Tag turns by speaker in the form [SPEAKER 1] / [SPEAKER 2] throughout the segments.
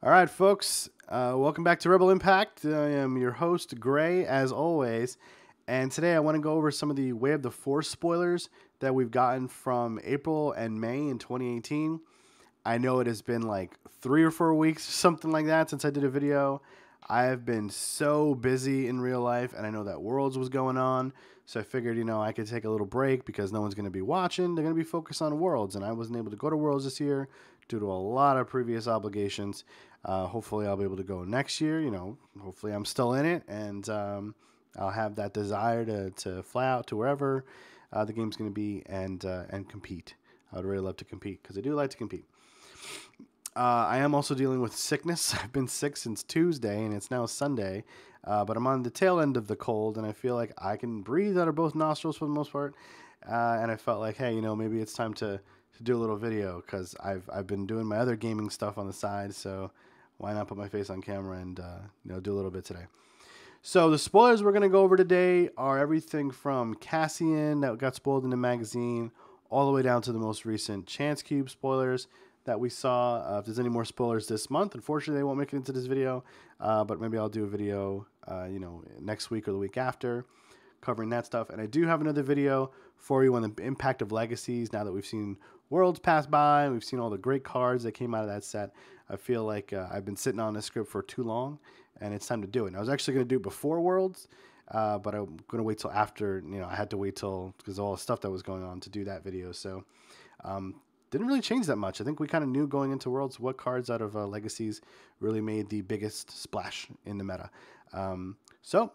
[SPEAKER 1] All right, folks. Welcome back to Rebel Impact. I am your host, Gray, as always. And today I want to go over some of the Way of the Force spoilers that we've gotten from April and May in 2018. I know it has been like 3 or 4 weeks, something like that, since I did a video. I have been so busy in real life, and I know that Worlds was going on. So I figured, I could take a little break because no one's going to be watching. They're going to be focused on Worlds, and I wasn't able to go to Worlds this year due to a lot of previous obligations. Hopefully, I'll be able to go next year. Hopefully, I'm still in it, and I'll have that desire to fly out to wherever the game's going to be and compete. I would really love to compete because I do like to compete. I am also dealing with sickness. I've been sick since Tuesday, and it's now Sunday. But I'm on the tail end of the cold, and I feel like I can breathe out of both nostrils for the most part. And I felt like, hey, maybe it's time to do a little video because I've been doing my other gaming stuff on the side. So why not put my face on camera and do a little bit today? So the spoilers we're going to go over today are everything from Cassian that got spoiled in the magazine all the way down to the most recent Chance Cube spoilers that we saw. If there's any more spoilers this month, unfortunately they won't make it into this video, but maybe I'll do a video next week or the week after covering that stuff. And I do have another video for you on the impact of legacies now that we've seen Worlds pass by and we've seen all the great cards that came out of that set. I feel like I've been sitting on this script for too long, and it's time to do it. And I was actually going to do it before Worlds, but I'm going to wait till after. I had to wait till because of all the stuff that was going on to do that video. So didn't really change that much. I think we kind of knew going into Worlds what cards out of Legacies really made the biggest splash in the meta. So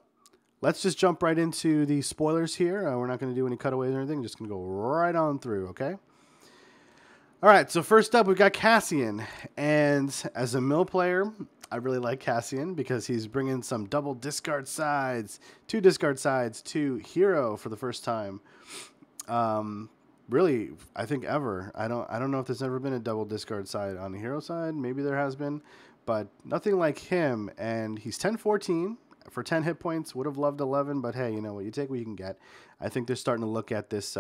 [SPEAKER 1] let's just jump right into the spoilers here. We're not going to do any cutaways or anything. Just going to go right on through, okay? All right, so first up, we've got Cassian. And as a mill player, I really like Cassian because he's bringing some double discard sides, 2 discard sides to hero for the first time. Really, I think ever. I don't know if there's ever been a double discard side on the hero side. Maybe there has been, but nothing like him. And he's 10-14 for 10 hit points. Would have loved 11, but hey, what you take what you can get. I think they're starting to look at this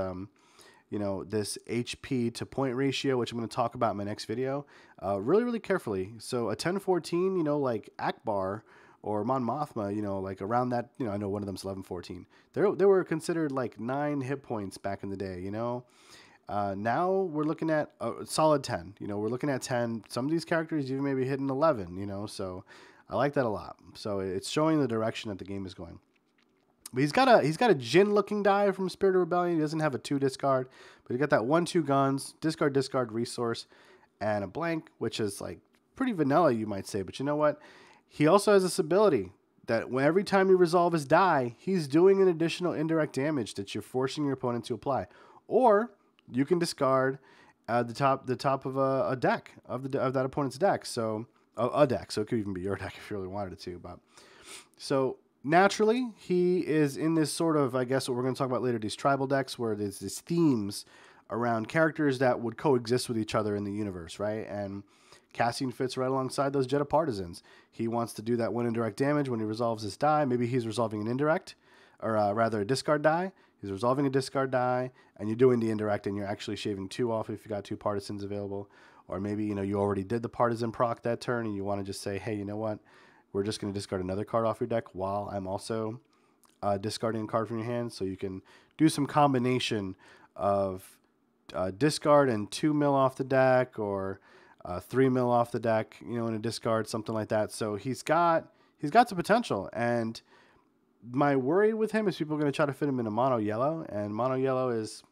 [SPEAKER 1] this HP to point ratio, which I'm going to talk about in my next video, really, really carefully. So a 10-14, like Akbar or Mon Mothma, like around that, I know one of them's 11-14. They were considered like 9 hit points back in the day, Now we're looking at a solid 10, we're looking at 10. Some of these characters even maybe hitting 11, so I like that a lot. So it's showing the direction that the game is going. But he's got a Jin looking die from Spirit of Rebellion. He doesn't have a 2 discard, but he got that 1/2 guns, discard resource, and a blank, which is like pretty vanilla, you might say. But you know what? He also has this ability that every time you resolve his die, he's doing an additional indirect damage that you're forcing your opponent to apply. Or you can discard the top of a deck of that opponent's deck. So a deck. So it could even be your deck if you really wanted it to. But so naturally, he is in this sort of, I guess, what we're going to talk about later, these tribal decks where there's these themes around characters that would coexist with each other in the universe, right? And Cassian fits right alongside those Jetta Partisans. He wants to do that 1 indirect damage when he resolves his die. Maybe he's resolving an indirect, or rather a discard die. He's resolving a discard die, and you're doing the indirect, and you're actually shaving 2 off if you got 2 Partisans available. Or maybe, you already did the Partisan proc that turn, and you want to just say, hey, you know what? We're just going to discard another card off your deck while I'm also discarding a card from your hand. So you can do some combination of discard and 2 mil off the deck, or 3 mil off the deck, in a discard, something like that. So he's got some potential. And my worry with him is people are going to try to fit him in a mono yellow. And mono yellow is,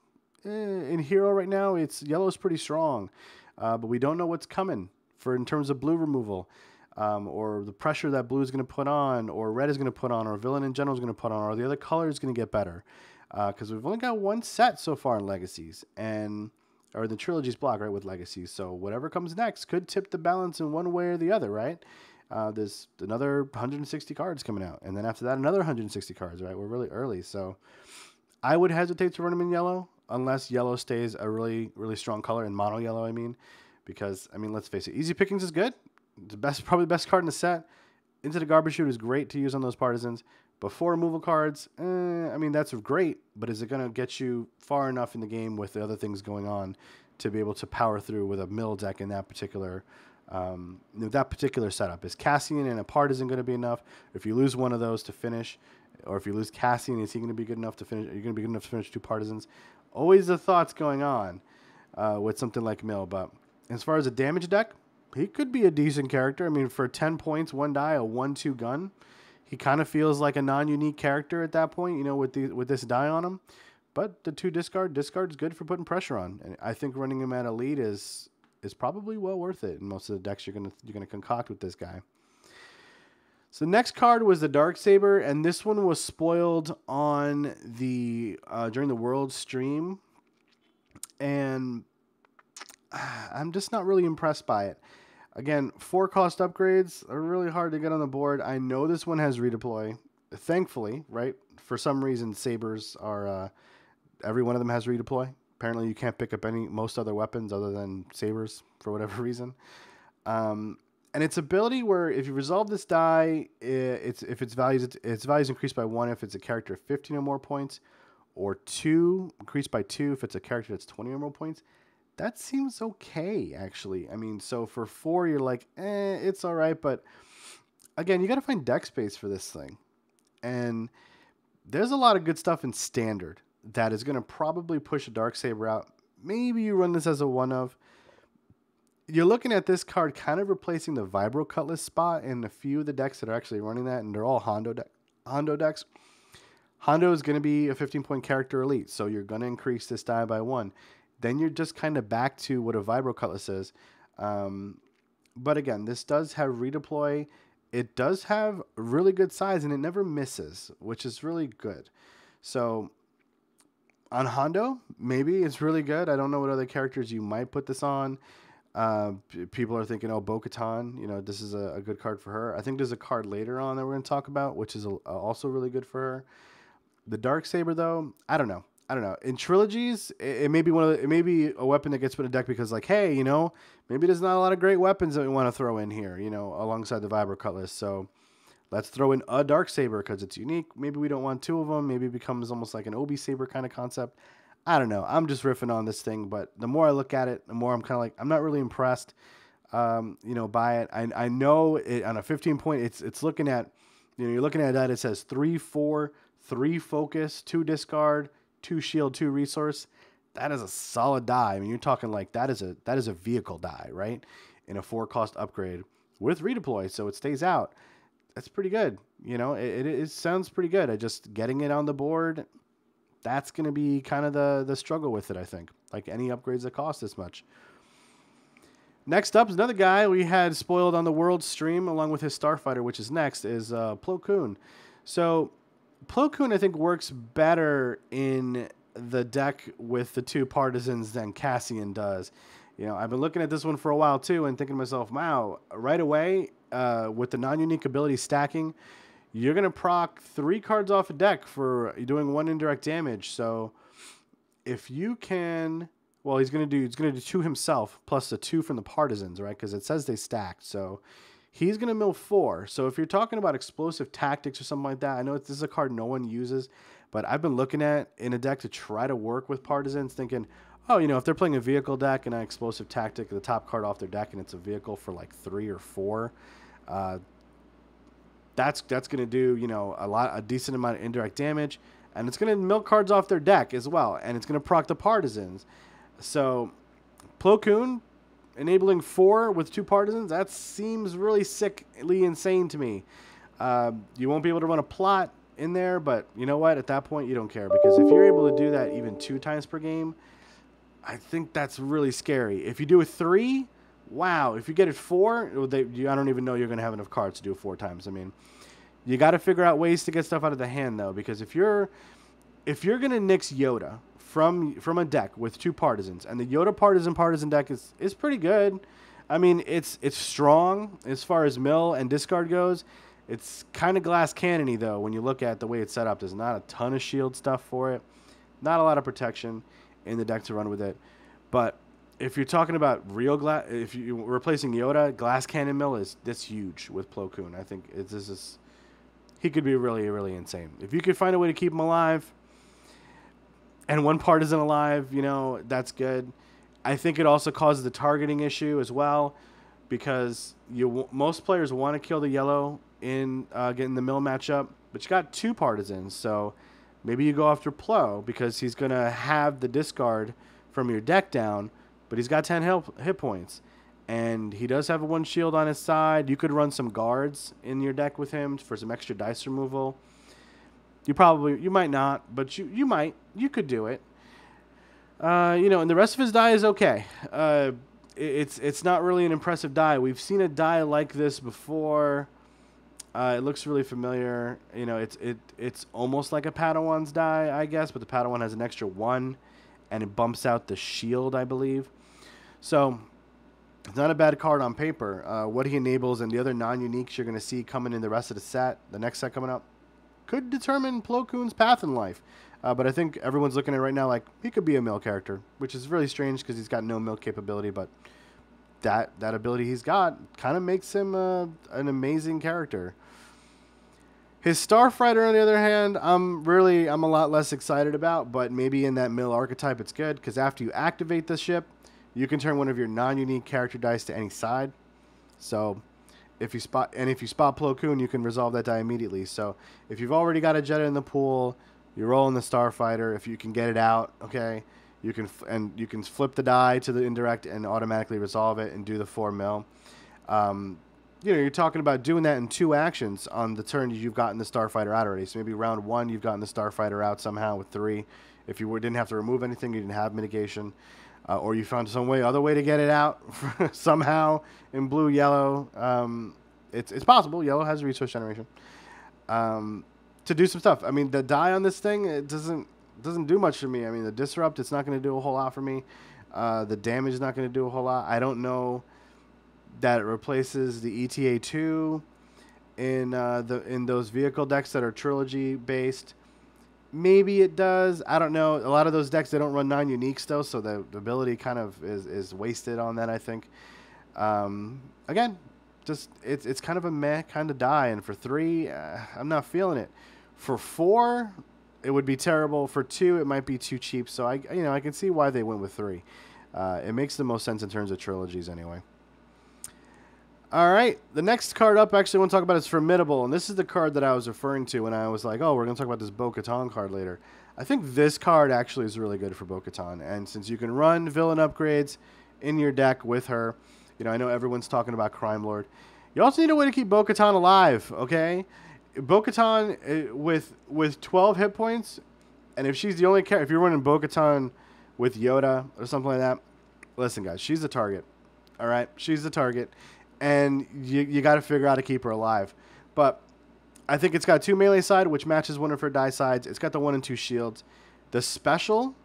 [SPEAKER 1] in hero right now, yellow is pretty strong. But we don't know what's coming in terms of blue removal. Or the pressure that blue is going to put on, or red is going to put on, or villain in general is going to put on, or the other color is going to get better. Because we've only got 1 set so far in Legacies, or the trilogy's block, right, with Legacies. So whatever comes next could tip the balance in one way or the other, right? There's another 160 cards coming out, and then after that, another 160 cards, right? We're really early, so I would hesitate to run them in yellow, unless yellow stays a really, really strong color, in mono yellow, because, let's face it, easy pickings is good. It's probably the best card in the set. Into the Garbage Chute is great to use on those Partisans. Before removal cards, that's great, but is it going to get you far enough in the game with the other things going on to be able to power through with a mill deck in that particular That particular setup. Is Cassian and a partisan going to be enough? If you lose one of those to finish, or if you lose Cassian, is he going to be good enough to finish? Are you going to be good enough to finish 2 partisans? Always the thoughts going on with something like Mill. But as far as a damage deck, he could be a decent character. I mean, for 10 points, 1 die, a 1/2 gun, he kind of feels like a non-unique character at that point, with this die on him. But the 2 discard is good for putting pressure on. And I think running him at elite is probably well worth it in most of the decks you're gonna concoct with this guy. So the next card was the Dark Saber, and this one was spoiled on the during the World stream, and I'm just not really impressed by it. Again, 4 cost upgrades are really hard to get on the board. I know this one has redeploy, thankfully, right? For some reason, Sabers are every one of them has redeploy. Apparently, you can't pick up most other weapons other than Sabers for whatever reason. And its ability where if you resolve this die, if its values increased by 1 if it's a character of 15 or more points, or 2 increased by 2 if it's a character that's 20 or more points. That seems okay, actually. I mean, so for 4, you're like, it's all right. But again, you got to find deck space for this thing. And there's a lot of good stuff in Standard that is going to probably push a Dark Saber out. Maybe you run this as a 1-of. You're looking at this card kind of replacing the Vibro Cutlass spot in a few of the decks that are actually running that, and they're all Hondo decks. Hondo is going to be a 15-point character elite, so you're going to increase this die by 1. Then you're just kind of back to what a Vibro Cutlass is. But again, this does have redeploy. It does have really good size, and it never misses, which is really good. So on Hondo, maybe it's really good. I don't know what other characters you might put this on. People are thinking, Bo-Katan, this is a good card for her. I think there's a card later on that we're going to talk about, which is also really good for her. The Dark Saber, though, I don't know. In trilogies, it may be a weapon that gets put in a deck because, like, hey, maybe there's not a lot of great weapons that we want to throw in here, alongside the Vibro Cutlass. So let's throw in a Dark Saber because it's unique. Maybe we don't want 2 of them. Maybe it becomes almost like an Obi Saber kind of concept. I don't know. I'm just riffing on this thing, but the more I look at it, the more I'm kind of like, I'm not really impressed, by it. I know it on a 15-point, it's looking at, you're looking at that. It says 3/4, 3 focus, 2 discard, 2 shield, 2 resource. That is a solid die. I mean, you're talking like that is a vehicle die, right? In a 4-cost upgrade with redeploy, so it stays out. That's pretty good. It sounds pretty good. I just getting it on the board. That's going to be kind of the struggle with it, I think. Like any upgrades that cost this much. Next up is another guy we had spoiled on the World stream along with his Starfighter, which is next, is Platoon. So Platoon, I think, works better in the deck with the 2 partisans than Cassian does. I've been looking at this one for a while, too, and thinking to myself, wow, right away, with the non-unique ability stacking, you're going to proc 3 cards off a deck for doing 1 indirect damage. So if you can, well, he's going to do 2 himself plus the 2 from the partisans, right? Because it says they stacked. So he's going to mill 4. So if you're talking about explosive tactics or something like that, I know this is a card no one uses, but I've been looking at in a deck to try to work with partisans thinking, if they're playing a vehicle deck and an explosive tactic, the top card off their deck, and it's a vehicle for like 3 or 4, that's going to do, a decent amount of indirect damage, and it's going to mill cards off their deck as well, and it's going to proc the partisans. So Platoon enabling 4 with 2 partisans, that seems really sickly insane to me. You won't be able to run a plot in there, but you know what? At that point, you don't care, because if you're able to do that even 2 times per game, I think that's really scary. If you do it 3, wow. If you get it 4, I don't even know you're going to have enough cards to do it 4 times. I mean, you got to figure out ways to get stuff out of the hand, though, because if you're going to nix Yoda from a deck with 2 partisans, and the Yoda partisan deck is pretty good. I mean, it's strong as far as mill and discard goes. It's kind of glass cannon-y, though, when you look at the way it's set up. There's not a ton of shield stuff for it. Not a lot of protection in the deck to run with it. But if you're talking about real glass, if you're replacing Yoda, glass cannon mill that's huge with Platoon. I think he could be really, really insane. If you could find a way to keep him alive and 1 partisan alive, that's good. I think it also causes the targeting issue as well, because most players want to kill the yellow in getting the mill matchup, but you got 2 partisans, so maybe you go after Plo because he's going to have the discard from your deck down, but he's got 10 hit points. And he does have a 1 shield on his side. You could run some guards in your deck with him for some extra dice removal. You might not, but you might. You could do it. And the rest of his die is okay. It's not really an impressive die. We've seen a die like this before. It looks really familiar. It's almost like a Padawan's die, I guess, but the Padawan has an extra 1, and it bumps out the shield, I believe. So it's not a bad card on paper. What he enables and the other non-uniques you're going to see coming in the rest of the set, the next set coming up, could determine Plo Koon's path in life. But I think everyone's looking at it right now like he could be a mill character, which is really strange because he's got no mill capability, but that ability he's got kind of makes him an amazing character. His Starfighter, on the other hand, I'm a lot less excited about, but maybe in that mill archetype it's good because after you activate the ship, you can turn one of your non-unique character dice to any side. So if you spot Plo Koon, you can resolve that die immediately. So if you've already got a Jetta in the pool, you're rolling the Starfighter. If you can get it out, okay, you can flip the die to the indirect and automatically resolve it and do the 4 mil. You're talking about doing that in 2 actions on the turn you've gotten the Starfighter out already. So maybe round 1 you've gotten the Starfighter out somehow with 3. If you didn't have to remove anything, you didn't have mitigation. Or you found some other way to get it out somehow in blue, yellow. It's possible. Yellow has resource generation to do some stuff. I mean, the die on this thing, it doesn't do much for me. I mean, the disrupt, it's not going to do a whole lot for me. The damage is not going to do a whole lot. I don't know that it replaces the ETA2 in those vehicle decks that are trilogy based. Maybe it does. I don't know. A lot of those decks, they don't run non-uniques, though, so the ability kind of is wasted on that, I think. Again, just it's kind of a meh kind of die. And for 3, I'm not feeling it. For 4, it would be terrible. For 2, it might be too cheap. So, I can see why they went with 3. It makes the most sense in terms of trilogies anyway. All right, the next card up, actually, I want to talk about is Formidable, and this is the card that I was referring to when I was like, oh, we're going to talk about this Bo-Katan card later. I think this card actually is really good for Bo-Katan, and since you can run villain upgrades in your deck with her, I know everyone's talking about Crime Lord. You also need a way to keep Bo-Katan alive, okay? Bo-Katan with 12 hit points, and if she's the only character, if you're running Bo-Katan with Yoda or something like that, listen, guys, she's the target, all right? She's the target. And you got to figure out how to keep her alive. But I think it's got 2 melee side, which matches one of her die sides. It's got the 1 and 2 shields. The special,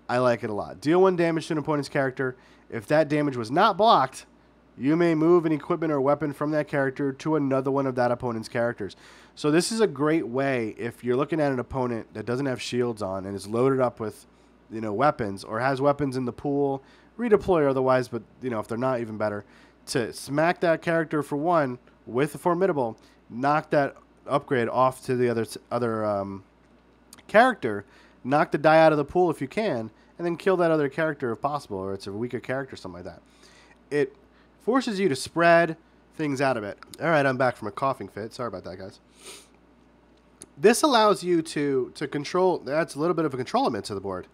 [SPEAKER 1] I like it a lot. Deal 1 damage to an opponent's character. If that damage was not blocked, you may move an equipment or weapon from that character to another one of that opponent's characters. So this is a great way if you're looking at an opponent that doesn't have shields on and is loaded up with, weapons or has weapons in the pool, redeploy otherwise, but, if they're not, even better. To smack that character for 1 with a Formidable, knock that upgrade off to the other character, knock the die out of the pool if you can, and then kill that other character if possible, or it's a weaker character, something like that. It forces you to spread things out a bit. All right, I'm back from a coughing fit. Sorry about that, guys. This allows you to control. That's a little bit of a control element to the board,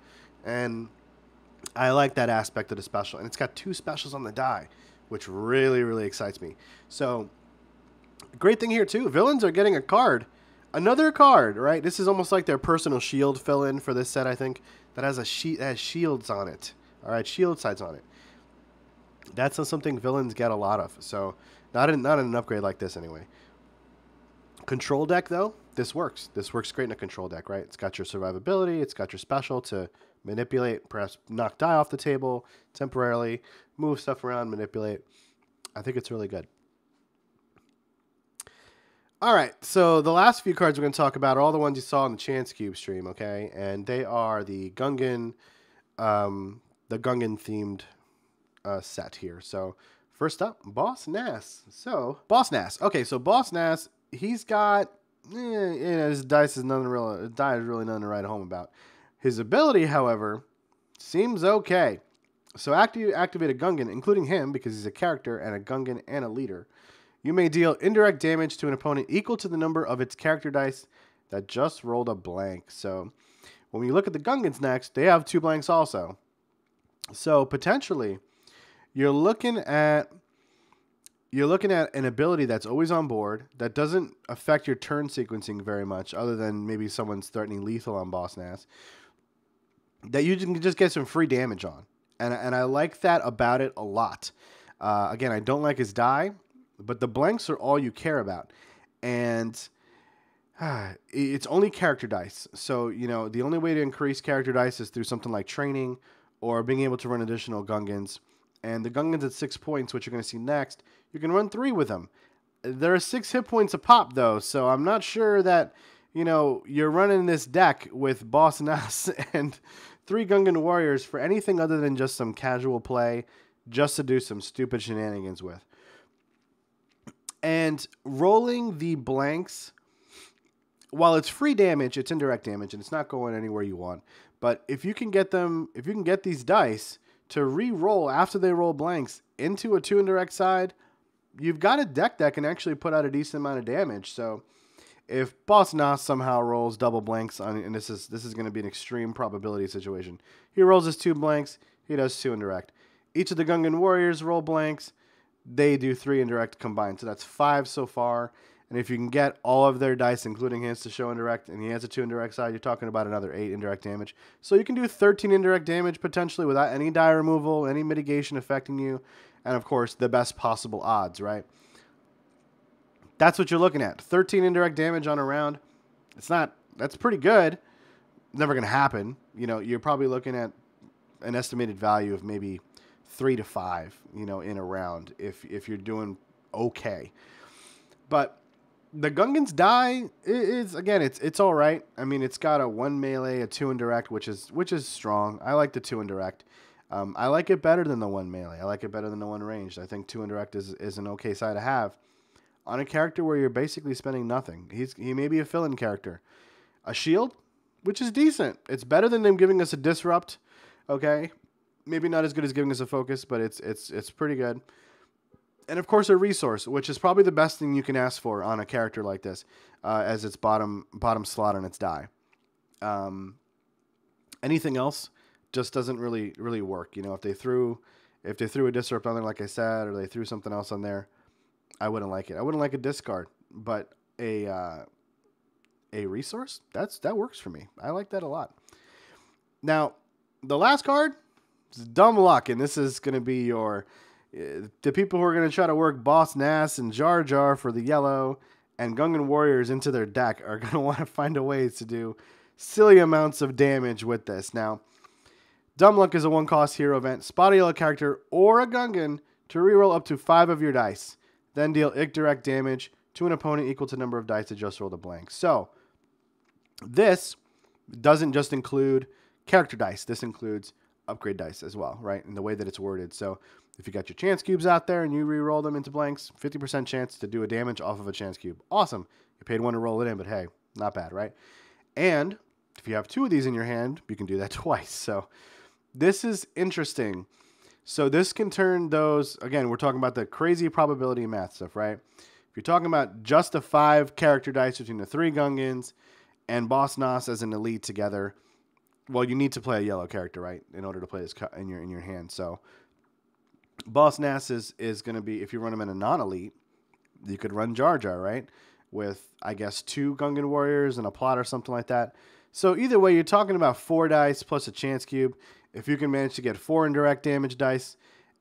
[SPEAKER 1] and I like that aspect of the special. And it's got 2 specials on the die, which really, really excites me. So, great thing here, too. Villains are getting a card. Another card, right? This is almost like their personal shield fill-in for this set, I think, that has shields on it. All right, shield sides on it. That's something villains get a lot of. So, not in an upgrade like this, anyway. Control deck, though, this works. This works great in a control deck, right? It's got your survivability. It's got your special to manipulate, perhaps knock die off the table temporarily, move stuff around, manipulate. I think it's really good. All right, so the last few cards we're going to talk about are all the ones you saw in the Chance Cube stream, okay? And they are the Gungan themed set here. So first up, Boss Nass. Boss Nass. Okay, so Boss Nass, he's got his dice is really nothing to write home about. His ability, however, seems okay. So after you activate a Gungan, including him, because he's a character and a Gungan and a leader, you may deal indirect damage to an opponent equal to the number of its character dice that just rolled a blank. So when we look at the Gungans next, they have 2 blanks also. So potentially, you're looking at an ability that's always on board that doesn't affect your turn sequencing very much, other than maybe someone's threatening lethal on Boss Nass, that you can just get some free damage on. And I like that about it a lot. Again, I don't like his die, but the blanks are all you care about. And it's only character dice. So, you know, the only way to increase character dice is through something like training or being able to run additional Gungans. And the Gungans at 6 points, which you're going to see next, you can run 3 with them. There are 6 hit points a pop, though, so I'm not sure that, you know, you're running this deck with Boss Nass and 3 Gungan warriors for anything other than just some casual play, just to do some stupid shenanigans with. And rolling the blanks, while it's free damage, it's indirect damage, and it's not going anywhere you want. But if you can get these dice to re-roll after they roll blanks into a 2 indirect side, you've got a deck that can actually put out a decent amount of damage. So if Boss Nass somehow rolls double blanks on, and this is going to be an extreme probability situation, he rolls his 2 blanks, he does 2 indirect. Each of the Gungan warriors roll blanks, they do 3 indirect combined. So that's 5 so far. And if you can get all of their dice, including his, to show indirect, and he has a 2 indirect side, you're talking about another 8 indirect damage. So you can do 13 indirect damage potentially without any die removal, any mitigation affecting you, and of course the best possible odds, right? That's what you're looking at. 13 indirect damage on a round. That's pretty good. Never going to happen. You know, you're probably looking at an estimated value of maybe 3 to 5, you know, in a round if you're doing okay. But the Gungan's die is again, it's all right. I mean, it's got a 1 melee, a 2 indirect, which is strong. I like the 2 indirect. I like it better than the 1 melee. I like it better than the 1 ranged. I think 2 indirect is an okay side to have on a character where you're basically spending nothing. He may be a fill-in character. A shield, which is decent. It's better than them giving us a disrupt. Okay, maybe not as good as giving us a focus, but it's pretty good. And of course, a resource, which is probably the best thing you can ask for on a character like this, as its bottom slot on its die. Anything else just doesn't really work. You know, if they threw a disrupt on there, like I said, or they threw something else on there, I wouldn't like it. I wouldn't like a discard, but a resource, that works for me. I like that a lot. Now, the last card is Dumb Luck, and this is going to be your the people who are going to try to work Boss Nass and Jar Jar for the yellow and Gungan warriors into their deck are going to want to find a way to do silly amounts of damage with this. Now, Dumb Luck is a 1-cost hero event. Spot a yellow character or a Gungan to reroll up to 5 of your dice. Then deal direct damage to an opponent equal to the number of dice that just rolled a blank. So, this doesn't just include character dice. This includes upgrade dice as well, right? In the way that it's worded. So, if you got your chance cubes out there and you re-roll them into blanks, 50% chance to do a damage off of a chance cube. Awesome. You paid 1 to roll it in, but hey, not bad, right? And if you have 2 of these in your hand, you can do that twice. So this is interesting. So this can turn those, again, we're talking about the crazy probability math stuff, right? If you're talking about just the 5 character dice between the 3 Gungans and Boss Nass as an elite together, well, you need to play a yellow character, right, in order to play this in your hand. So Boss Nass is going to be, if you run him in a non-elite, you could run Jar Jar, right? With, I guess, 2 Gungan warriors and a plot or something like that. So either way, you're talking about 4 dice plus a chance cube. If you can manage to get 4 indirect damage dice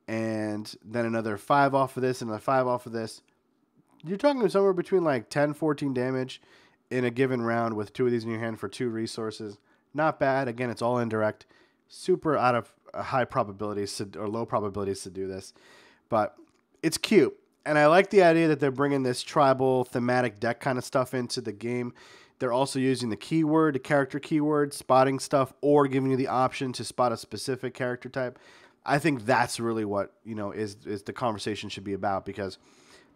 [SPEAKER 1] and then another 5 off of this and another 5 off of this, you're talking somewhere between like 10, 14 damage in a given round with 2 of these in your hand for 2 resources. Not bad. Again, it's all indirect. Super out of high probabilities or low probabilities to do this, but it's cute. And I like the idea that they're bringing this tribal thematic deck kind of stuff into the game. They're also using the keyword, the character keyword, spotting stuff, or giving you the option to spot a specific character type. I think that's really what, you know, is the conversation should be about, because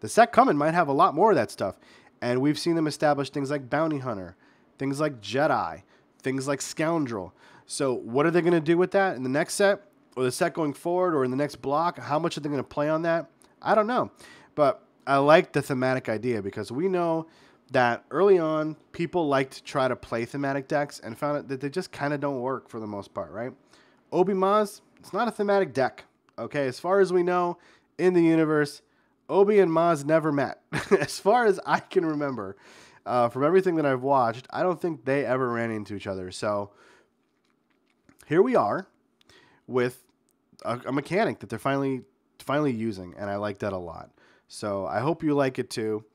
[SPEAKER 1] the set coming might have a lot more of that stuff. And we've seen them establish things like Bounty Hunter, things like Jedi, things like Scoundrel. So what are they going to do with that in the next set? or the set going forward or in the next block, how much are they going to play on that? I don't know. But I like the thematic idea because we know that early on, people like to try to play thematic decks and found out that they just kind of don't work for the most part, right? Obi-Maz, it's not a thematic deck, okay? As far as we know, in the universe, Obi and Maz never met. As far as I can remember, from everything that I've watched, I don't think they ever ran into each other. So here we are with a mechanic that they're finally using, and I like that a lot. So I hope you like it too,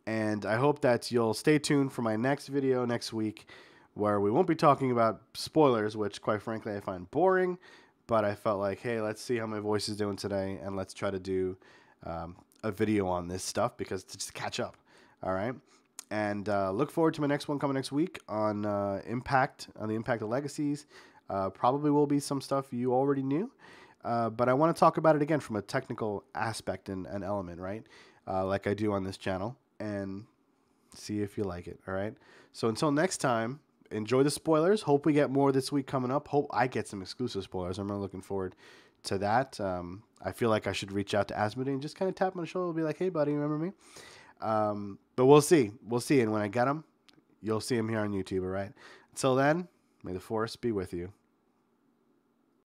[SPEAKER 1] and I hope that you'll stay tuned for my next video next week, where we won't be talking about spoilers, which quite frankly I find boring, but I felt like, hey, let's see how my voice is doing today, and let's try to do a video on this stuff because to just catch up. All right. And look forward to my next one coming next week on Impact, on the Impact of Legacies. Probably will be some stuff you already knew, but I want to talk about it again from a technical aspect and element, right? Like I do on this channel, and see if you like it. All right. So until next time, enjoy the spoilers. Hope we get more this week coming up. Hope I get some exclusive spoilers. I'm really looking forward to that. I feel like I should reach out to Asmodee and just kind of tap on the shoulder and be like, hey, buddy, remember me? But we'll see. We'll see. And when I get him, you'll see him here on YouTube, all right? Until then, may the force be with you.